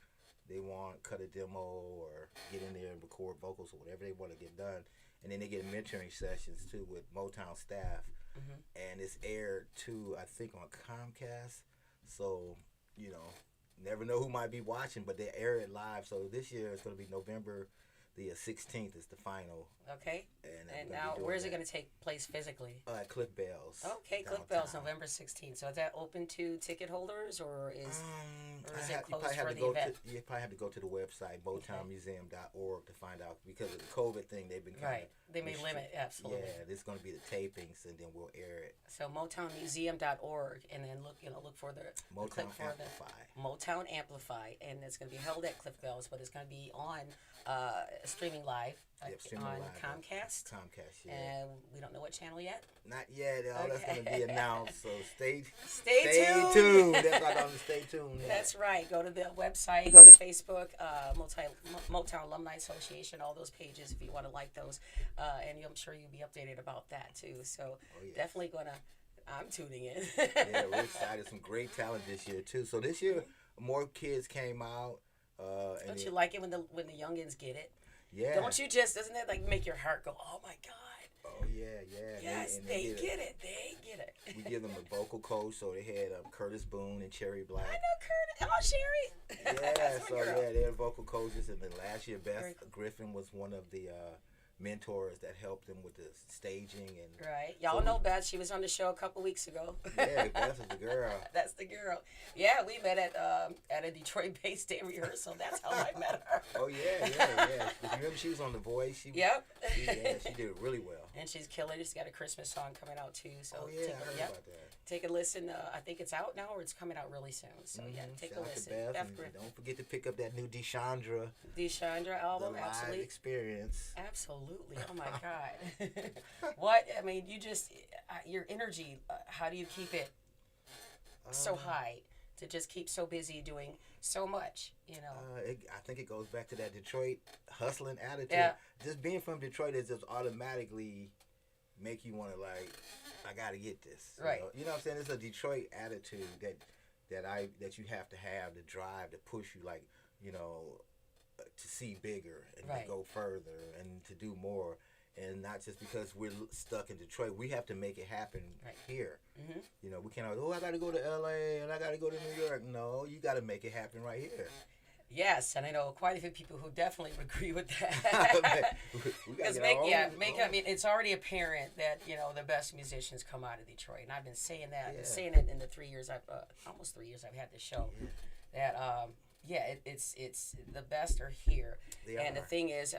they want, cut a demo or get in there and record vocals or whatever they want to get done. And then they get mentoring sessions too with Motown staff, and it's aired too, I think, on Comcast. So never know who might be watching, but they air it live. So this year it's going to be November the 16th is the final. Okay. And now, where's it going to take place physically? At Cliff Bell's. Okay, Cliff Bell's, November 16th. So is that open to ticket holders, or is it closed for the event? You probably have to go to the website, motownmuseum.org, to find out, because of the COVID thing. They've been kind of They may limit, absolutely. Yeah, this is going to be the tapings, and then we'll air it. So motownmuseum.org, and then look for the Motown Amplify. Motown Amplify, and it's going to be held at Cliff Bell's, but it's going to be on streaming live Streaming on live Comcast. Comcast, yeah. And we don't know what channel yet. Not yet. All that's going to be announced. So stay tuned. That's why I'm going to stay tuned. Yeah. That's right. Go to the website. Go to Facebook, Motown Alumni Association. All those pages if you want to like those, and I'm sure you'll be updated about that too. So definitely I'm tuning in. Yeah, we're excited. Some great talent this year too. So this year, more kids came out. Don't you like it when the youngins get it? Yeah. Don't you doesn't that like make your heart go, oh my God? Oh yeah. Yes, they get it. They get it. We give them a vocal coach, so they had Curtis Boone and Cherry Black. I know Curtis. Oh, Sherry. Yeah, That's so my girl. they're vocal coaches, and then last year Beth Griffin was one of the mentors that helped them with the staging and. Right, y'all know Beth. She was on the show a couple weeks ago. Yeah, Beth is the girl. That's the girl. Yeah, we met at a Detroit-based day rehearsal. That's how I met her. Oh yeah. Remember she was on The Voice. Yep. She did really well. And she's killer. She's got a Christmas song coming out too. So I heard about that. Take a listen. I think it's out now, or it's coming out really soon. So take a listen. Beth, don't forget to pick up that new Deshandra album. The live Absolutely. experience. Absolutely. Oh my God. What? I mean, you just your energy. How do you keep it so high to just keep so busy doing so much? I think it goes back to that Detroit hustling attitude. Yeah. Just being from Detroit is just automatically make you want to I gotta get this. Right. You know what I'm saying? It's a Detroit attitude that you have to have, the drive to push you, to see bigger and to go further and to do more. And not just because we're stuck in Detroit. We have to make it happen here. We can't, I got to go to L.A. and I got to go to New York. No, you got to make it happen right here. Yes, and I know quite a few people who definitely agree with that. Because it's already apparent that the best musicians come out of Detroit, and I've been saying that. I've been saying it in the 3 years almost 3 years I've had this show. That it's the best are here. The thing is,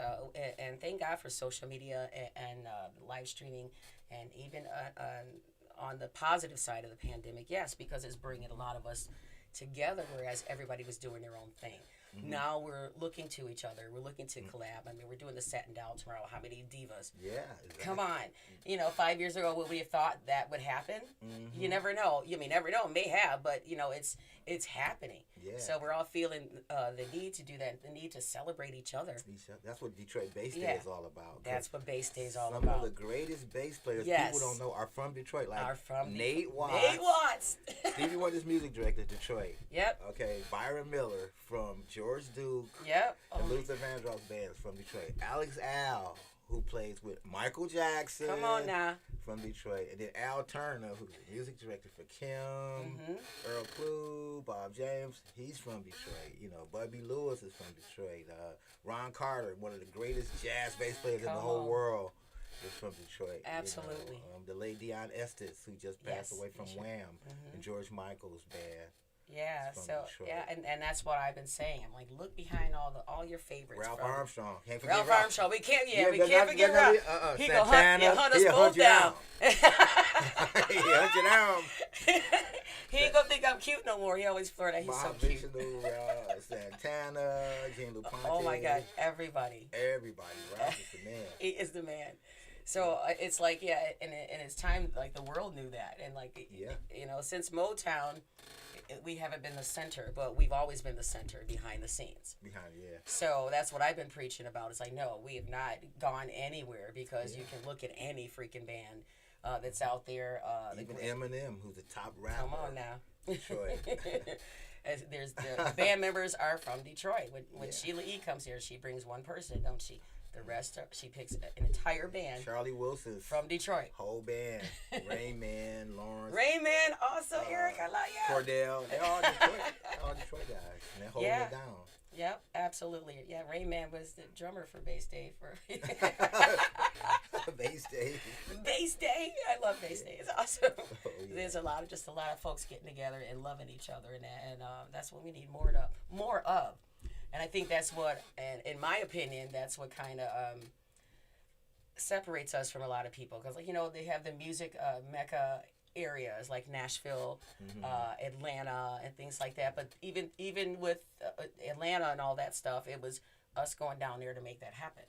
and thank God for social media and live streaming, and even on the positive side of the pandemic, yes, because it's bringing a lot of us together, whereas everybody was doing their own thing. Now we're looking to each other. We're looking to collab. I mean, we're doing the Satin Doll tomorrow. How many divas? Yeah. Exactly. Come on. 5 years ago, would we have thought that would happen? You never know. You may never know. It may have, but it's happening. Yeah. So we're all feeling the need to do that, the need to celebrate each other. That's what Detroit Bass Day is all about. That's what Bass Day is all about. Some of the greatest bass players people don't know are from Detroit. Nate Watts. Stevie Wonder's music director, Detroit. Yep. Okay. Byron Miller from George Duke. Yep. And Luther Vandross bands from Detroit. Alex Al, who plays with Michael Jackson. Come on now. From Detroit. And then Al Turner, who's the music director for Kim, Earl Klugh, Bob James. He's from Detroit. Bubby Lewis is from Detroit. Ron Carter, one of the greatest jazz bass players in the whole world, is from Detroit. Absolutely. The late Dion Estes, who just passed away from Wham, and George Michael's band. Yeah, It's from so Detroit. and that's what I've been saying. I'm like, look behind all your favorites. Ralph from Armstrong. Can't forget Ralph Ralph. Armstrong. We can't but forget not- Ralph. He gonna Santana. hunt us He'll both hunt you down. He hunt you down. He ain't gonna think I'm cute no more. He always flirt. He's so cute. Santana, Gene Luponte. Oh my God, everybody. Everybody. Ralph is the man. He is the man. So it's like, yeah, and it's time, like, the world knew that. And, like, you know, since Motown, we haven't been the center, but we've always been the center behind the scenes. So that's what I've been preaching about. It's like, no, we have not gone anywhere, because you can look at any freaking band that's out there. Even Eminem, who's the top rapper. Come on now. Detroit. There's the band members are from Detroit. When Sheila E. comes here, she brings one person, don't she? The rest, she picks an entire band. Charlie Wilson from Detroit. Whole band. Rain Man, Lawrence. Rain Man, also Eric, I love you. Cordell. They're all Detroit guys. And they're holding it down. Yep, absolutely. Yeah, Rain Man was the drummer for Bass Day. Bass Day. Bass Day. I love Bass Day. It's awesome. Oh, yeah. There's a lot of folks getting together and loving each other, and that's what we need more of. And I think that's what, and in my opinion, that's what kind of separates us from a lot of people. Because, like, you know, they have the music mecca areas like Nashville, Atlanta, and things like that. But even with Atlanta and all that stuff, it was us going down there to make that happen.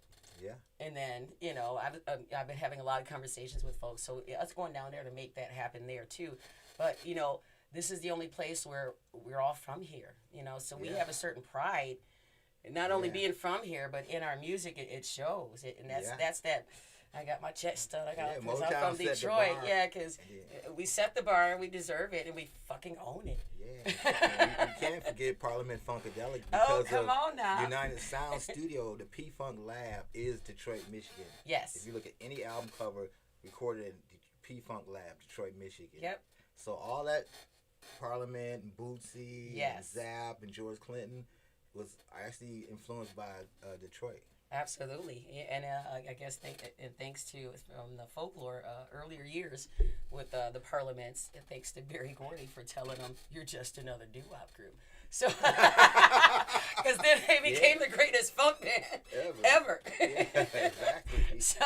Yeah. And then, you know, I've been having a lot of conversations with folks. So us going down there to make that happen there, too. But, you know, this is the only place where we're all from here, you know. So we have a certain pride. Not only being from here, but in our music, it shows. And that's that. I got my chest done. Because I'm from Detroit. Yeah, because we set the bar, and we deserve it, and we fucking own it. Yeah. You can't forget Parliament Funkadelic because come on now. United Sound Studio. The P-Funk Lab is Detroit, Michigan. Yes. If you look at any album cover recorded in P-Funk Lab, Detroit, Michigan. Yep. So all that Parliament and Bootsy and Zapp and George Clinton was actually influenced by Detroit. Absolutely, and I guess thanks to from the folklore earlier years with the Parliaments, and thanks to Berry Gordy for telling them you're just another doo-wop group. So, because then they became the greatest funk band ever. Yeah, exactly. So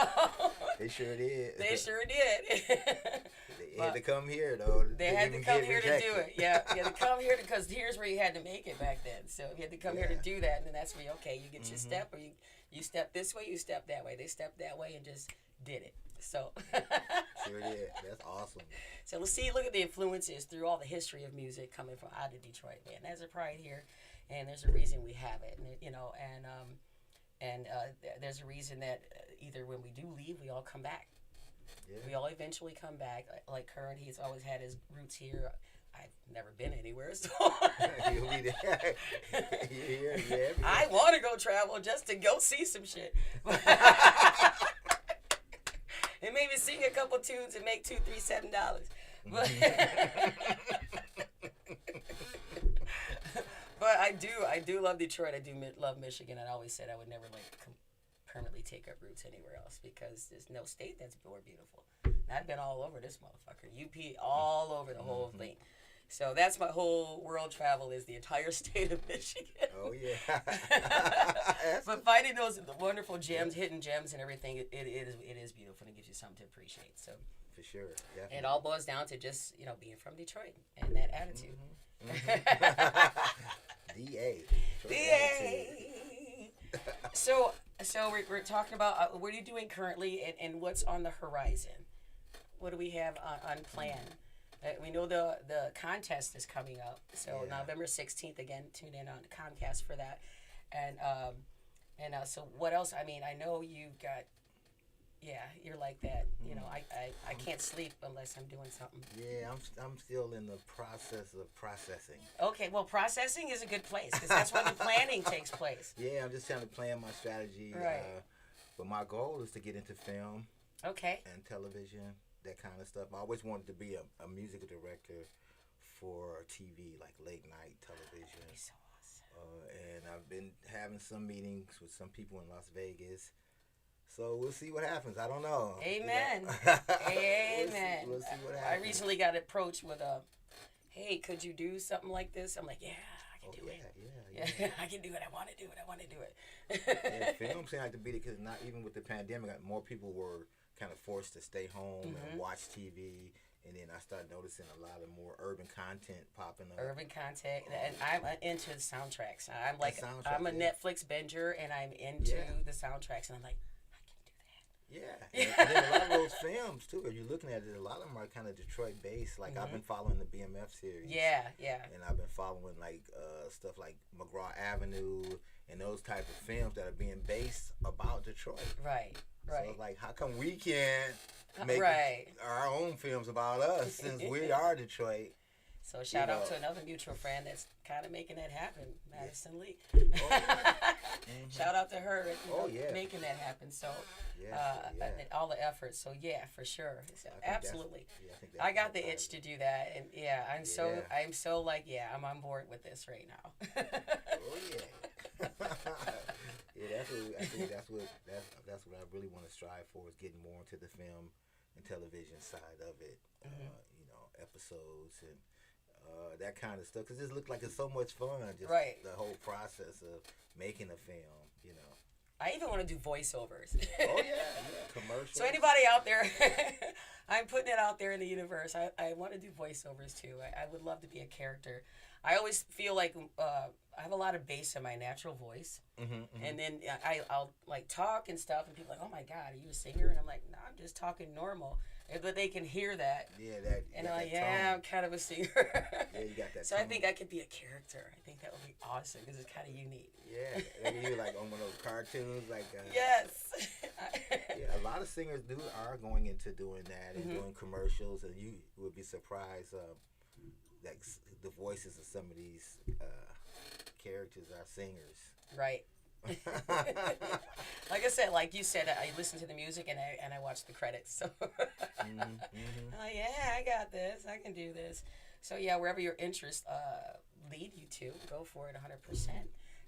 they sure did. They sure did. They had to come here, though. They had to come here to do it. Yeah, you had to come here because here's where you had to make it back then. So you had to come here to do that, and then that's where you get your step, or you step this way, you step that way. They stepped that way and just did it. So sure did. That's awesome. So look at the influences through all the history of music coming from out of Detroit, man. There's a pride here, and there's a reason we have it, and you know, and there's a reason that either when we do leave, we all come back. Yeah. We all eventually come back. Like Kern, he's always had his roots here. I've never been anywhere, so you'll be there. Yeah. I want to go travel just to go see some shit. And maybe sing a couple tunes and make $2, $3, $7. But but I do love Detroit. I do love Michigan. I always said I would never permanently take up roots anywhere else because there's no state that's more beautiful. And I've been all over this motherfucker. UP, all over the whole thing. So that's my whole world travel is the entire state of Michigan. Oh, yeah. But finding those wonderful gems, hidden gems and everything, it is beautiful and it gives you something to appreciate. So for sure. Definitely. It all boils down to just, you know, being from Detroit and that attitude. D.A. So we're talking about what are you doing currently and what's on the horizon? What do we have on plan? We know the contest is coming up, so November 16th, again, tune in on Comcast for that. And so what else? I mean, I know you've got, you're like that. You know, I can't sleep unless I'm doing something. Yeah, I'm still in the process of processing. Okay, well, processing is a good place because that's where the planning takes place. Yeah, I'm just trying to plan my strategy. Right. But my goal is to get into film. Okay. And television. That kind of stuff. I always wanted to be a musical director for TV, like late night television. That'd be so awesome. And I've been having some meetings with some people in Las Vegas. So we'll see what happens. I don't know. Amen. Amen. We'll see what happens. I recently got approached with hey, could you do something like this? I'm like, yeah, I can do it. Yeah, I can do it. I want to do it. I want to do it. Yeah, film seemed like to be because not even with the pandemic, more people were kind of forced to stay home and watch TV. And then I started noticing a lot of more urban content popping up. Urban content, and I'm into the soundtracks. I'm a Netflix binger, and I'm into the soundtracks, and I'm like, yeah, and then a lot of those films too. If you're looking at it, a lot of them are kind of Detroit based. Like I've been following the BMF series. Yeah. And I've been following like stuff like McGraw Avenue and those type of films that are being based about Detroit. Right. So like, how come we can't make our own films about us since we are Detroit? So shout out to another mutual friend that's kind of making that happen, Madison Lee. Oh, yeah. Shout out to her, yeah. making that happen. So and all the effort. So yeah, for sure. So, absolutely. I I got the itch to do that, and I'm so like, I'm on board with this right now. Oh yeah. Yeah, that's what I really want to strive for, is getting more into the film and television side of it. Episodes and that kind of stuff, because it looks like it's so much fun. Just the whole process of making a film. I even want to do voiceovers. Oh yeah, commercials. So anybody out there, I'm putting it out there in the universe. I want to do voiceovers too. I would love to be a character. I always feel like I have a lot of bass in my natural voice, and then I'll like talk and stuff, and people are like, "Oh my God, are you a singer?" And I'm like, "No, I'm just talking normal." But they can hear that. Yeah, that. And I'm like, I'm kind of a singer. Yeah, you got that. So I think I could be a character. I think that would be awesome because it's kind of unique. Yeah, like you like on one of those cartoons, like. Yes. Yeah, a lot of singers are going into doing that and doing commercials, and you would be surprised. Like the voices of some of these characters are singers. Right. Like I said, like you said, I listen to the music and I watch the credits. So, oh yeah, I got this. I can do this. So yeah, wherever your interests lead you to, go for it 100%.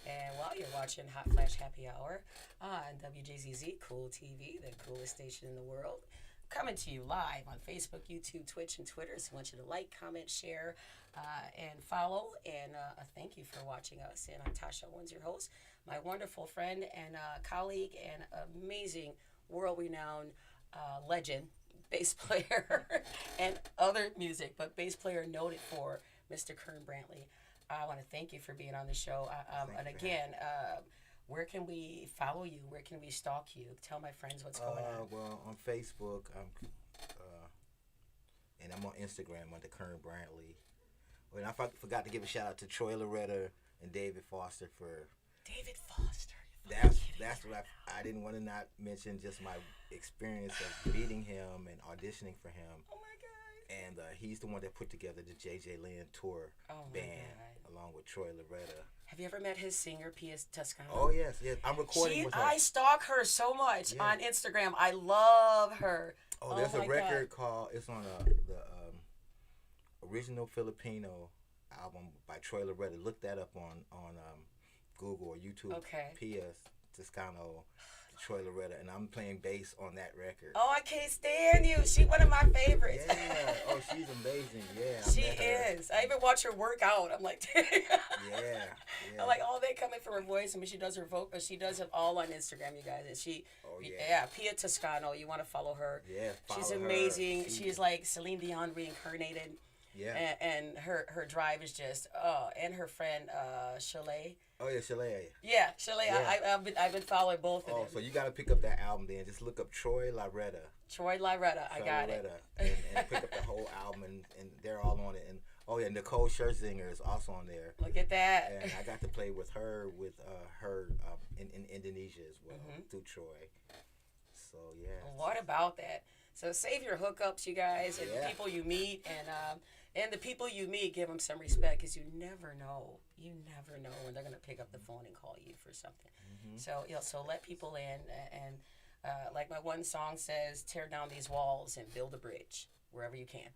And while you're watching Hot Flash Happy Hour on WJZZ Cool TV, the coolest station in the world, coming to you live on Facebook, YouTube, Twitch, and Twitter. So I want you to like, comment, share, and follow. And thank you for watching us. And I'm Tasha Owens, your host, my wonderful friend and colleague and amazing world-renowned legend, bass player, and other music, but bass player noted for Mr. Kern Brantley. I want to thank you for being on the show. And again, where can we follow you? Where can we stalk you? Tell my friends what's going on. Well, on Facebook, and I'm on Instagram under Kern Brantley. And I forgot to give a shout out to Troy Loretta and David Foster for. David Foster. That's what I didn't want to not mention, just my experience of meeting him and auditioning for him. Oh my God. And he's the one that put together the J.J. Lynn tour band along with Troy Loretta. Have you ever met his singer, Pia Toscano? Oh, yes. I'm recording with her. I stalk her so much on Instagram. I love her. Oh, there's a record called, it's on the original Filipino album by Troy Loretta. Look that up on Google or YouTube. Okay. Pia Toscano, Troy Loretta, and I'm playing bass on that record. Oh, I can't stand you. She's one of my favorites. Yeah. Oh, she's amazing. Yeah. She is. I even watch her work out. I'm like, yeah. I'm like, all that coming from her voice. I mean, she does her vocal. She does it all on Instagram, you guys. And she, Pia Toscano. You want to follow her? Yeah. She's amazing. She's like Celine Dion reincarnated. Yeah. And her drive is just and her friend Chalet. Oh yeah, Chalet. Yeah, Chalet. Yeah. I've been following both of them. Oh, so you got to pick up that album then. Just look up Troy Loretta. Troy Loretta. I got it. And pick up the whole album and they're all on it. And Nicole Scherzinger is also on there. Look at that. And I got to play with her in Indonesia as well through Troy. So yeah. What about that? So save your hookups, you guys, and the people you meet, and the people you meet, give them some respect, because you never know. You never know when they're going to pick up the phone and call you for something. So so let people in, and like my one song says, tear down these walls and build a bridge wherever you can.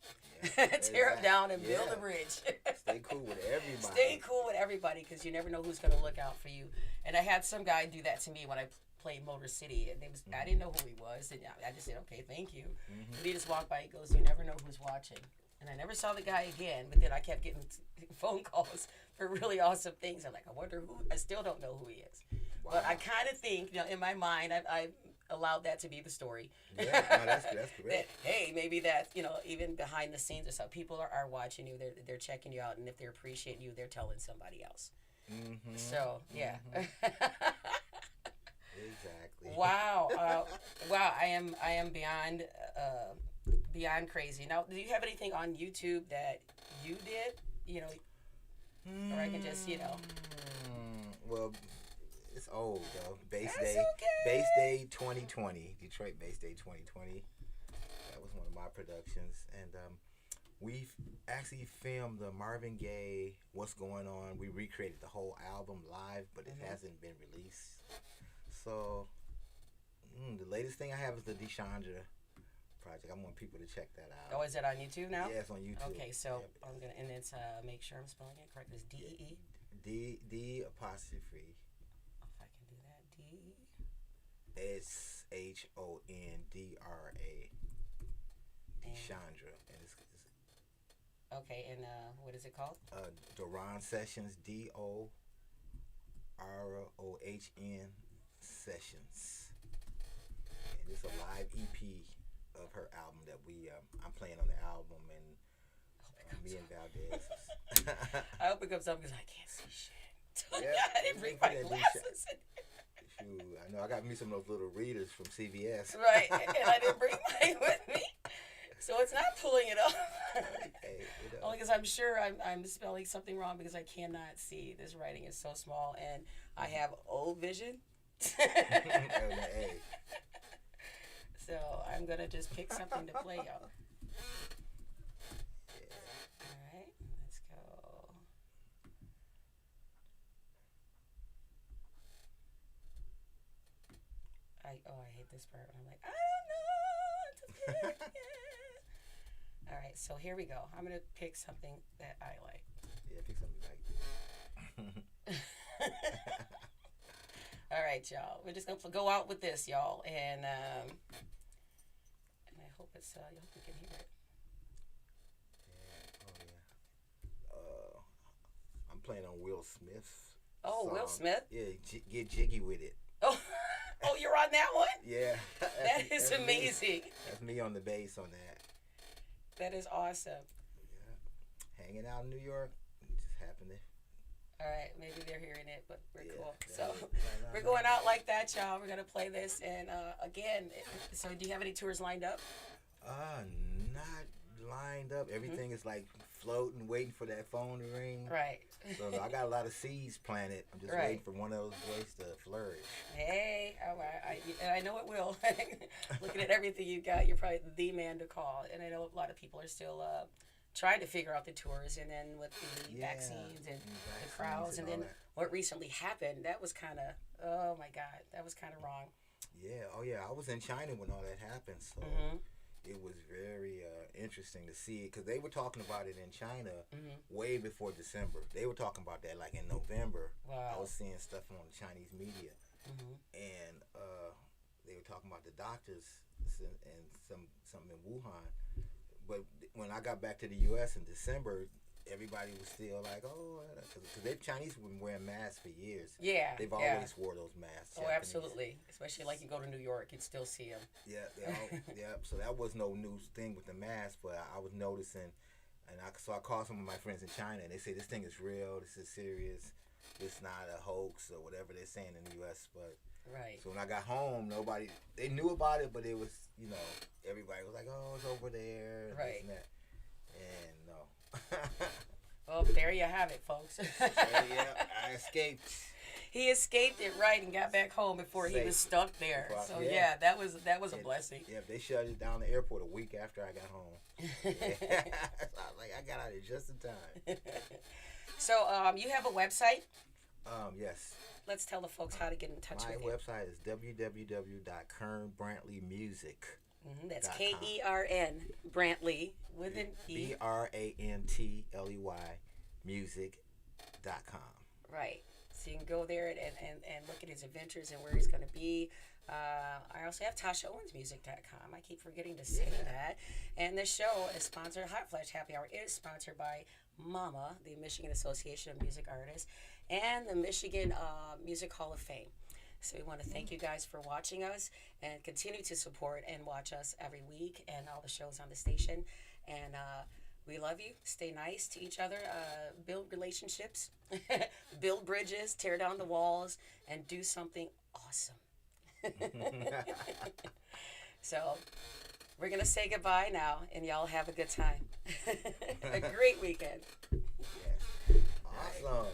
Yeah, tear them down and build a bridge. Stay cool with everybody. Stay cool with everybody, because you never know who's going to look out for you. And I had some guy do that to me when I played Motor City, and I didn't know who he was, and I just said, okay, thank you. And he just walked by, he goes, you never know who's watching. And I never saw the guy again, but then I kept getting phone calls for really awesome things. I'm like, I wonder who, I still don't know who he is. Wow. But I kind of think, in my mind, I allowed that to be the story. Yeah, no, that's correct. That, hey, maybe that, even behind the scenes or stuff, people are watching you, they're checking you out, and if they appreciate you, they're telling somebody else. Mm-hmm. So, yeah. Exactly. Wow. Wow, I am beyond crazy. Now, do you have anything on YouTube that you did? Or I can just, Well, it's old though. That's Base okay. Day 2020, Detroit Base Day 2020. That was one of my productions, and we actually filmed the Marvin Gaye "What's Going On." We recreated the whole album live, but it hasn't been released. So the latest thing I have is the Deshandra project. I want people to check that out. Oh, is it on YouTube now? Yeah, it's on YouTube. Okay, so Yep. I'm gonna, and it's make sure I'm spelling it correct. It's D-E-E. D apostrophe If I can do that, Shondra. Deshandra, and it's okay, and what is it called? Doron Sessions, DOROHN Sessions, and it's a live EP of her album that I'm playing on the album, and me and Valdez. I hope it comes up because I can't see shit. Yeah, I didn't bring my glasses. Shoot, I know I got me some of those little readers from CVS. Right, and I didn't bring mine with me, so it's not pulling it up. Hey, Only because I'm sure I'm spelling something wrong because I cannot see. This writing is so small, and I have old vision. Hey. So I'm gonna just pick something to play, y'all. All right, let's go. I hate this part when I'm like, I don't know. All right, so here we go. I'm gonna pick something that I like. Yeah, pick something like. All right, y'all. We're just gonna go out with this, y'all, and I hope it's I hope you can hear it. I'm playing on Will Smith's. Oh, song. Will Smith. Yeah, get jiggy with it. Oh, you're on that one. Yeah. That is amazing. That's me on the bass on that. That is awesome. Yeah. Hanging out in New York, it just happened to. All right, maybe they're hearing it, but we're cool. Yeah, So right, we're going out like that, y'all. We're gonna play this, and again. So, do you have any tours lined up? Not lined up. Everything is like floating, waiting for that phone to ring. Right. So I got a lot of seeds planted. I'm just waiting for one of those boys to flourish. Hey, I know it will. Looking at everything you got, you're probably the man to call. And I know a lot of people are still trying to figure out the tours, and then with the vaccines and the crowds, and then what recently happened, that was kind of, oh my God, that was kind of wrong. Yeah, oh yeah, I was in China when all that happened, so it was very interesting to see it, because they were talking about it in China way before December. They were talking about that like in November. Wow. I was seeing stuff on the Chinese media, and they were talking about the doctors and some in Wuhan. But when I got back to the U.S. in December, everybody was still like, oh, because the Chinese have been wearing masks for years. Yeah. They've always wore those masks. Oh, absolutely. Especially like you go to New York, you'd still see them. Yeah, so that was no new thing with the mask, but I was noticing, and so I called some of my friends in China, and they say this thing is real, this is serious, it's not a hoax or whatever they're saying in the U.S., but right. So when I got home, they knew about it, but it was, everybody was like, oh, it's over there, right. this and that, and no. Well, there you have it, folks. Yeah, I escaped. He escaped it right and got back home before he was stuck there. So yeah, that was a blessing. Yeah, they shut it down the airport a week after I got home. Yeah. So I was like, I got out of here just in time. So you have a website? Yes. Let's tell the folks how to get in touch with you. My website is www.kernbrantleymusic. That's Kern Brantley with an E. BRANTLEY music.com. Right. So you can go there and look at his adventures and where he's going to be. I also have TashaOwensMusic.com. I keep forgetting to say that. And this show is sponsored, Hot Flash Happy Hour is sponsored by MAMA, the Michigan Association of Music Artists, and the Michigan Music Hall of Fame. So we want to thank you guys for watching us and continue to support and watch us every week and all the shows on the station. And we love you. Stay nice to each other. Build relationships, build bridges, tear down the walls, and do something awesome. So we're going to say goodbye now, and y'all have a good time. A great weekend. Yes. Awesome.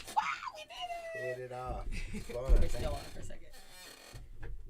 Wow, we did it. Hit it off. Fun. We're Thank still you. on for a second.